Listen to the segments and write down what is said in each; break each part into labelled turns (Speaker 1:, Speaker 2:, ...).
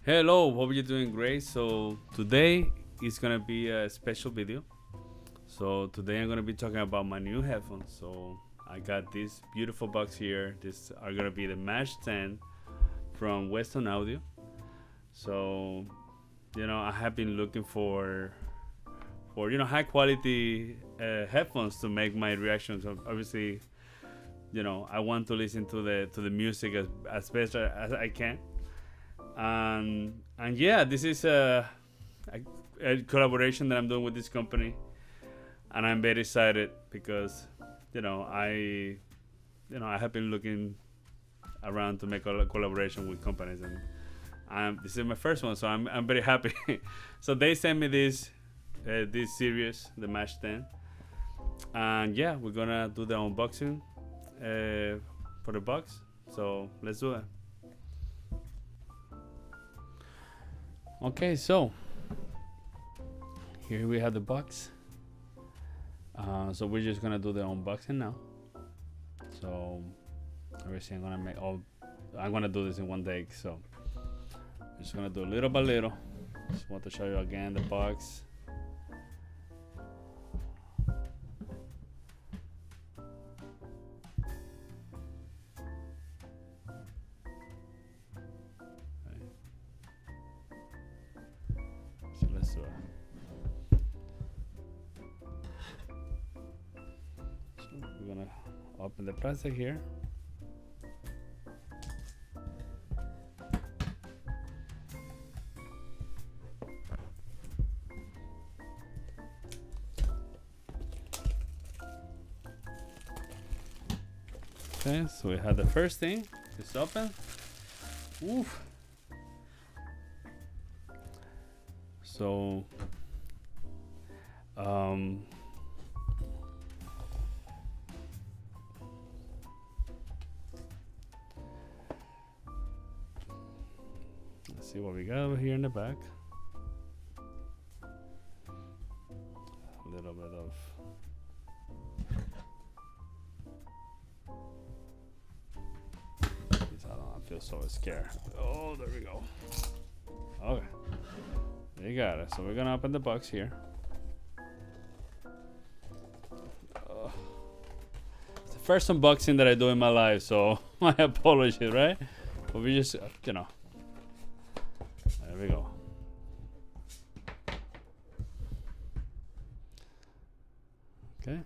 Speaker 1: Hello, hope you're doing great. So today is gonna be a special video. So today I'm gonna be talking about my new headphones. So I got this beautiful box here. These are gonna be the MACH 10 from Westone Audio. So I have been looking for high quality headphones to make my reactions. Obviously, I want to listen to the music as best as I can. And yeah, this is a collaboration that I'm doing with this company, and I'm very excited because I have been looking around to make a collaboration with companies, and this is my first one, so I'm very happy. So they sent me this series, the MACH 10, and yeah, we're gonna do the unboxing for the box. So let's do it. Okay, so here we have the box. So we're just gonna do the unboxing now. So obviously I'm gonna do this in one take. So I'm just gonna do little by little. Just want to show you again the box. So let's do it. We're gonna open the plastic here. Okay, so we have the first thing. It's open. Oof. So let's see what we got over here in the back. A little bit of I feel so scared. Oh, there we go. Okay, you got it. So we're gonna open the box here. It's the first unboxing that I do in my life, so my apologies, right? But we just, there we go. Okay.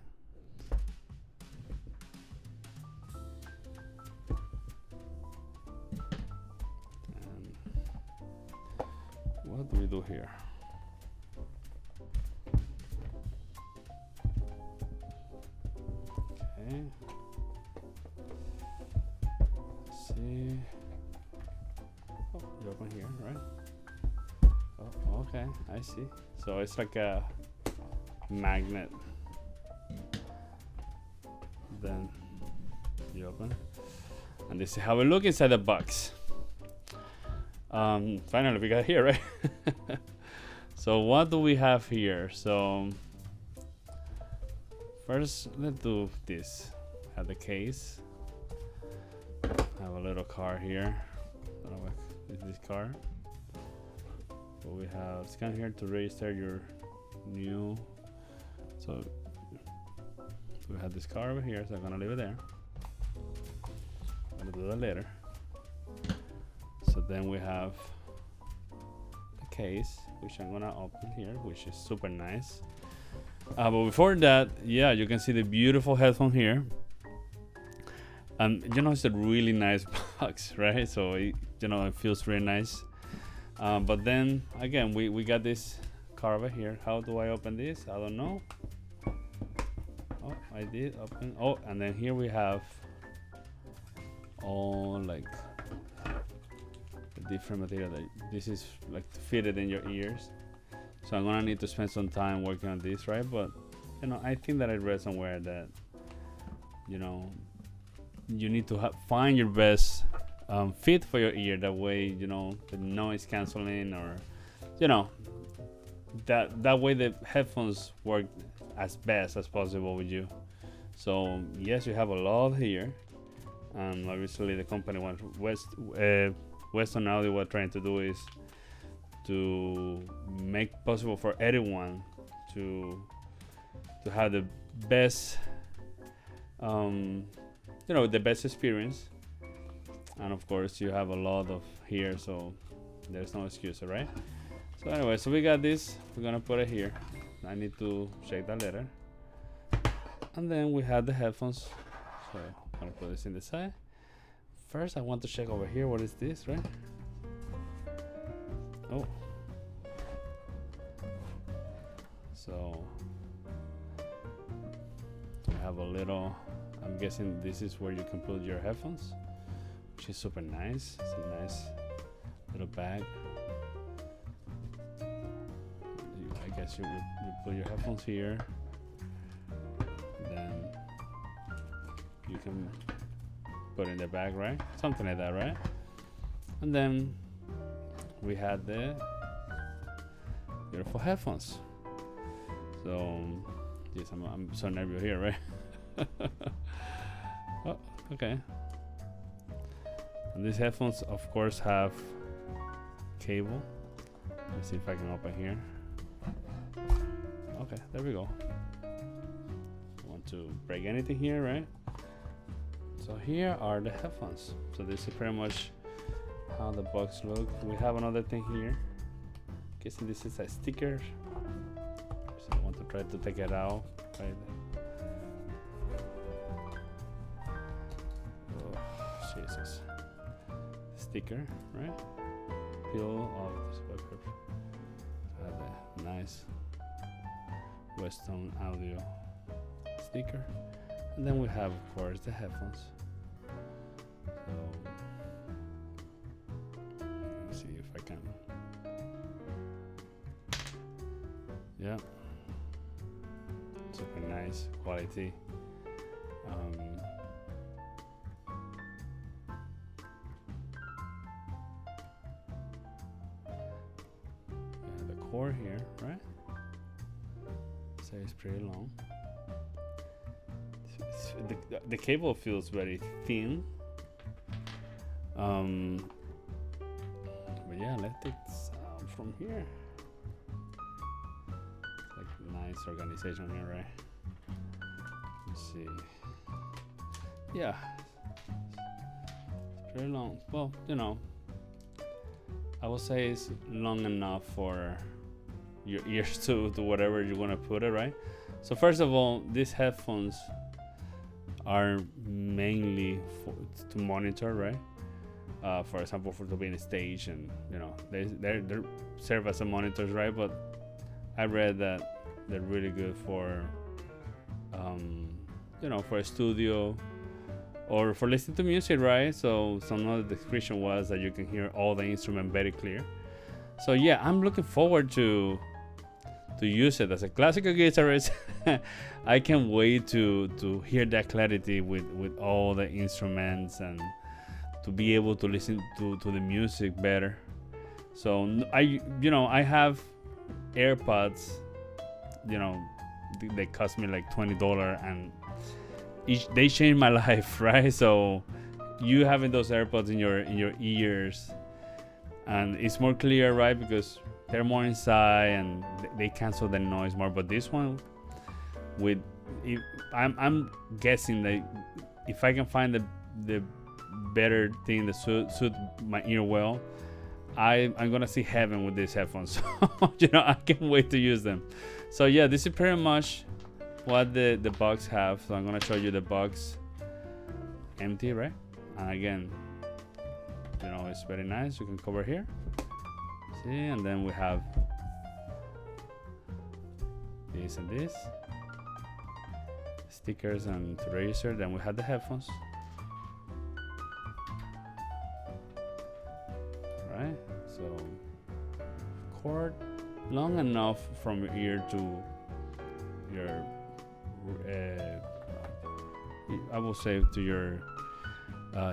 Speaker 1: What do we do here? Okay. Let's see. Oh, you open here, right? Oh, okay. I see. So it's like a magnet. Then you open, and this is how it looks inside the box. Finally we got here, right? So what do we have here? So first let's do this. Have the case. Have a little card here. I don't know what is this card. But we have scan here to register your new. So we have this card over here, so I'm gonna leave it there. I'm gonna do that later. So then we have the case, which I'm gonna open here, which is super nice. But before that, yeah, you can see the beautiful headphone here. And it's a really nice box, right? So it feels really nice. But then again, we got this card over here. How do I open this? I don't know. Oh, I did open. Oh, and then here we have all like different material that this is like to fit it in your ears. So I'm gonna need to spend some time working on this, right? But I think that I read somewhere that you need to find your best fit for your ear. That way, the noise canceling, or that way the headphones work as best as possible with you. So yes, you have a lot here, and obviously the company wants Westone Audio what trying to do is to make possible for everyone to have the best the best experience. And of course you have a lot of here, so there's no excuse, all right? So anyway, so we got this, we're gonna put it here. I need to check that letter. And then we have the headphones, so I'm gonna put this in the side. First I want to check over here, what is this, right? Oh, so we have a little, I'm guessing this is where you can put your headphones, which is super nice. It's a nice little bag. I guess you put your headphones here, then you can put in the bag, right? Something like that, right? And then we had the beautiful headphones. So yes, I'm so nervous here, right? Oh, okay. And these headphones, of course, have cable. Let's see if I can open here. Okay, there we go. Don't want to break anything here, right? So here are the headphones. So this is pretty much how the box looks. We have another thing here. Guessing this is a sticker. So I want to try to take it out. Right. Oh, Jesus. Sticker, right? Peel off this paper. Have a nice Westone Audio sticker. And then we have, of course, the headphones. So let's see if I can. Yeah, super nice quality. The cord here, right? So it's pretty long. The cable feels very thin. But yeah, let's take sound from here. Like nice organization here, right? Let's see. Yeah, it's pretty long. Well, you know, I would say it's long enough for your ears to whatever you want to put it, right? So first of all, these headphones are mainly to monitor, right? For example, for to be in a stage, and you know, they serve as a monitors, right? But I read that they're really good for you know, for a studio or for listening to music, right? So some of the description was that you can hear all the instrument very clear. So yeah, I'm looking forward to use it as a classical guitarist. I can't wait to hear that clarity with all the instruments and to be able to listen to the music better. So I have AirPods, you know, they cost me like $20 and they changed my life, right? So you having those AirPods in your ears, and it's more clear, right? Because they're more inside and they cancel the noise more. But this one, I'm guessing that if I can find the better thing that suit my ear well, I'm gonna see heaven with these headphones. You know, I can't wait to use them. So yeah, this is pretty much what the box have. So I'm gonna show you the box empty, right? And again, you know, it's very nice. You can cover here, see, and then we have this and this stickers and to register. Then we have the headphones, right? So cord long enough from your ear to your I will say to your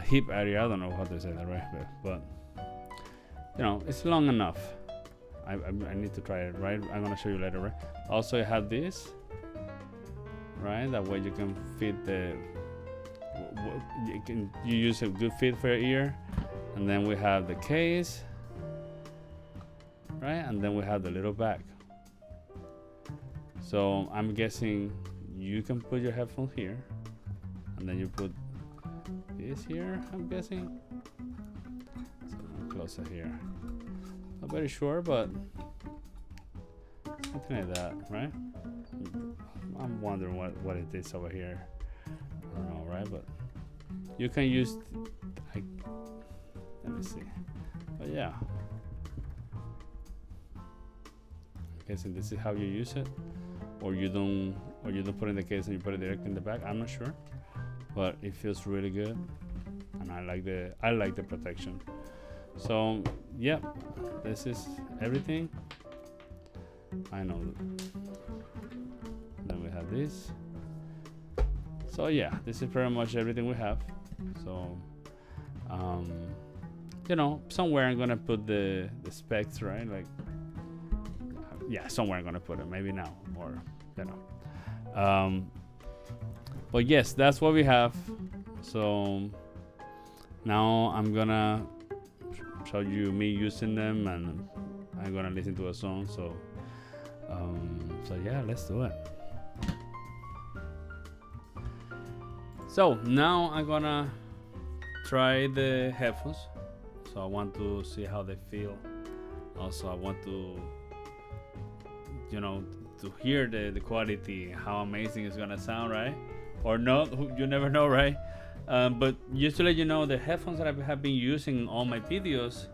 Speaker 1: hip area. I don't know how to say that, right? But you know, it's long enough. I need to try it, right? I'm gonna show you later, right? Also, you have this, right? That way you can fit you use a good fit for your ear, and then we have the case, right? And then we have the little bag. So I'm guessing you can put your headphones here, and then you put this here, I'm guessing. So I'm closer here. Not very sure, but something like that, right? I'm wondering what it is over here. I don't know, right? But you can use, let me see. But yeah, I'm guessing this is how you use it, or you don't put it in the case and you put it directly in the back. I'm not sure, but it feels really good, and I like the protection. So yeah, this is everything. I know. Then we have this. So yeah, this is pretty much everything we have. So you know, somewhere I'm gonna put the specs, right? Like, yeah, somewhere I'm gonna put it. Maybe now, or you know. But yes, that's what we have. So now I'm gonna show you me using them, and I'm gonna listen to a song. So yeah, let's do it. So now I'm gonna try the headphones. So I want to see how they feel. Also, I want to, you know, to hear the quality, how amazing it's gonna sound, right? Or not, you never know, right? But just to let you know, the headphones that I have been using in all my videos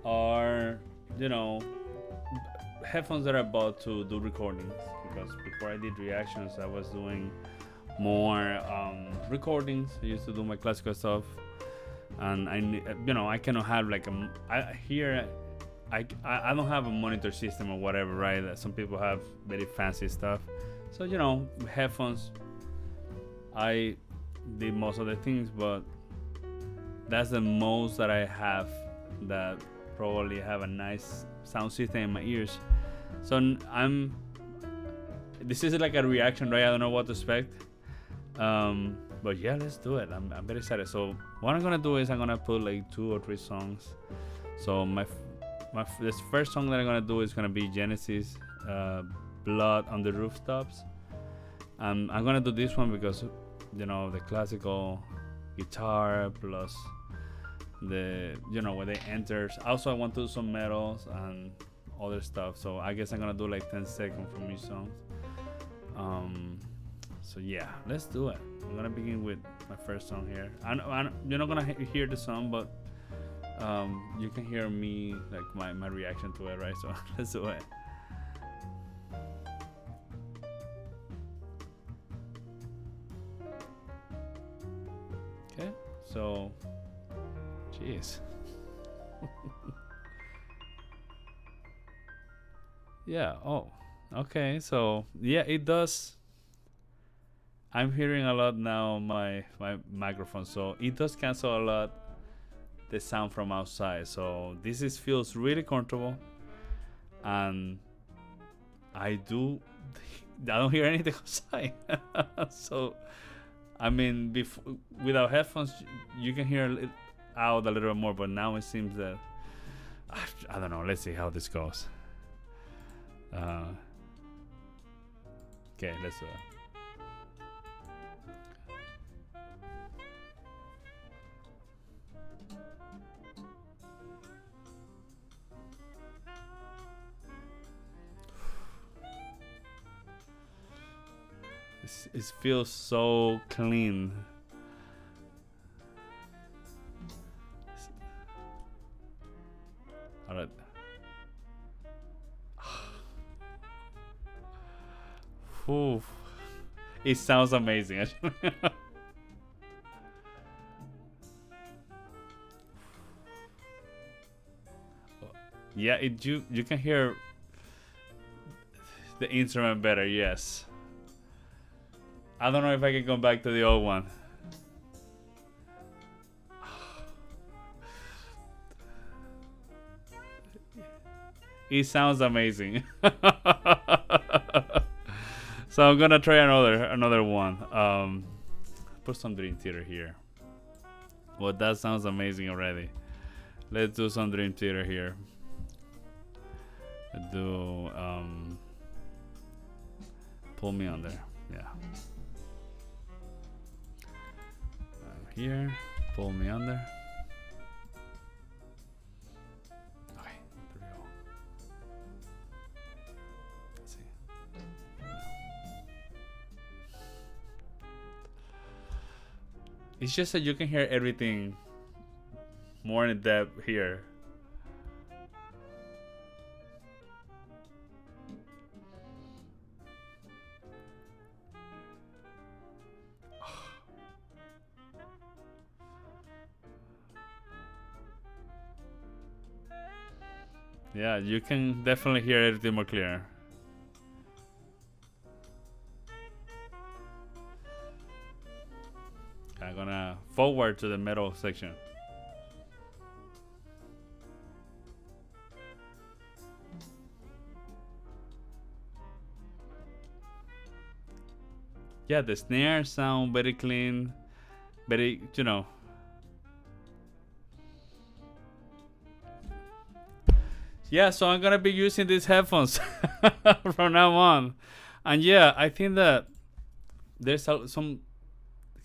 Speaker 1: are, you know, headphones that I bought to do recordings, because before I did reactions, I was doing more recordings. I used to do my classical stuff, and I cannot have like I don't have a monitor system or whatever, right? That some people have very fancy stuff. So you know, headphones, I did most of the things, but that's the most that I have that probably have a nice sound system in my ears. So this is like a reaction, right? I don't know what to expect. But yeah, let's do it. I'm very excited. So what I'm gonna do is I'm gonna put like 2 or 3 songs. So this first song that I'm gonna do is gonna be Genesis, Blood on the Rooftops. I'm gonna do this one because, you know, the classical guitar plus the, you know, when they enters. Also, I want to do some metals and other stuff. So I guess I'm gonna do like 10 seconds from each song. So yeah, let's do it. I'm gonna begin with my first song here. You're not gonna hear the song, but you can hear me, like my reaction to it, right? So let's do it. Okay, so jeez. Yeah, oh, okay, so yeah, it does. I'm hearing a lot now my microphone, so it does cancel a lot the sound from outside. So this feels really comfortable, and I don't hear anything outside. So I mean, without headphones you can hear it out a little bit more, but now it seems that I don't know. Let's see how this goes. Okay, let's do it. It feels so clean. All right. Oof. It sounds amazing. Yeah, you can hear the instrument better. Yes. I don't know if I can go back to the old one. It sounds amazing. So I'm gonna try another one. Put some Dream Theater here. Well, that sounds amazing already. Let's do some Dream Theater here. Let's do Pull Me Under. Yeah. Here, Pull Me Under. Okay, there we go. Let's see. It's just that you can hear everything more in depth here. Yeah, you can definitely hear everything more clear. I'm gonna forward to the metal section. Yeah, the snares sound very clean, very, you know. Yeah, so I'm gonna be using these headphones from now on. And yeah, I think that there's some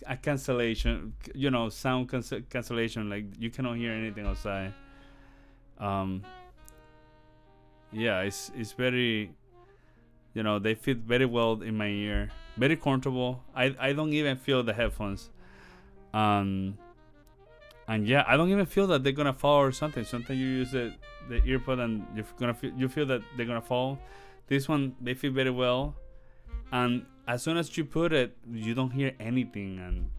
Speaker 1: a cancellation, you know, sound cancellation, like you cannot hear anything outside. Yeah, it's very, you know, they fit very well in my ear, very comfortable. I don't even feel the headphones. And yeah, I don't even feel that they're gonna fall or something. Sometimes you use the earpod and you feel that they're gonna fall. This one, they fit very well, and as soon as you put it, you don't hear anything. And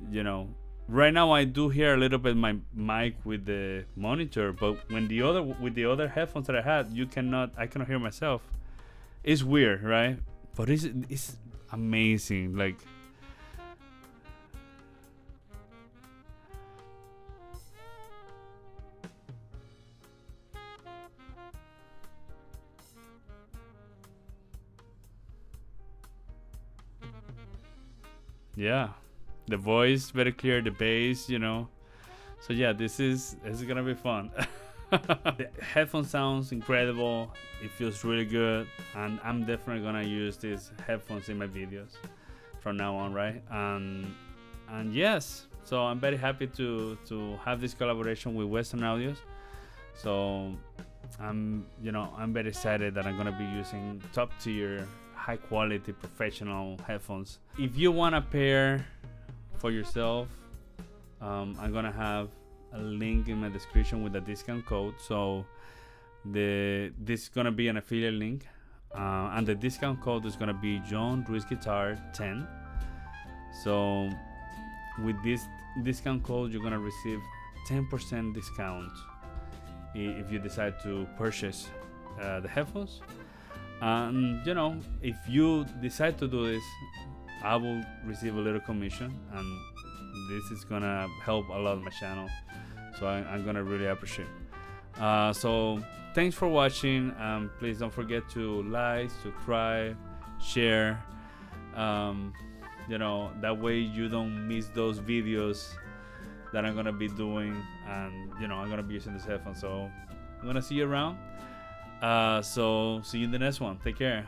Speaker 1: you know, right now I do hear a little bit my mic with the monitor, but when the other headphones that I had, I cannot hear myself. It's weird, right? But it's amazing. Like, yeah, the voice very clear, the bass, you know. So yeah, this is gonna be fun. The headphone sounds incredible. It feels really good, and I'm definitely gonna use these headphones in my videos from now on, right? And yes, so I'm very happy to have this collaboration with Westone Audios. So I'm very excited that I'm gonna be using top tier, high quality, professional headphones. If you want a pair for yourself, I'm gonna have a link in my description with a discount code. So this is gonna be an affiliate link, and the discount code is gonna be Jone Ruiz Guitar 10. So with this discount code, you're gonna receive 10% discount if you decide to purchase the headphones. And you know, if you decide to do this, I will receive a little commission, and this is gonna help a lot my channel. So I'm gonna really appreciate. So thanks for watching. Please don't forget to like, subscribe, share. You know, that way you don't miss those videos that I'm gonna be doing, and you know, I'm gonna be using this headphone. So I'm gonna see you around. So see you in the next one. Take care.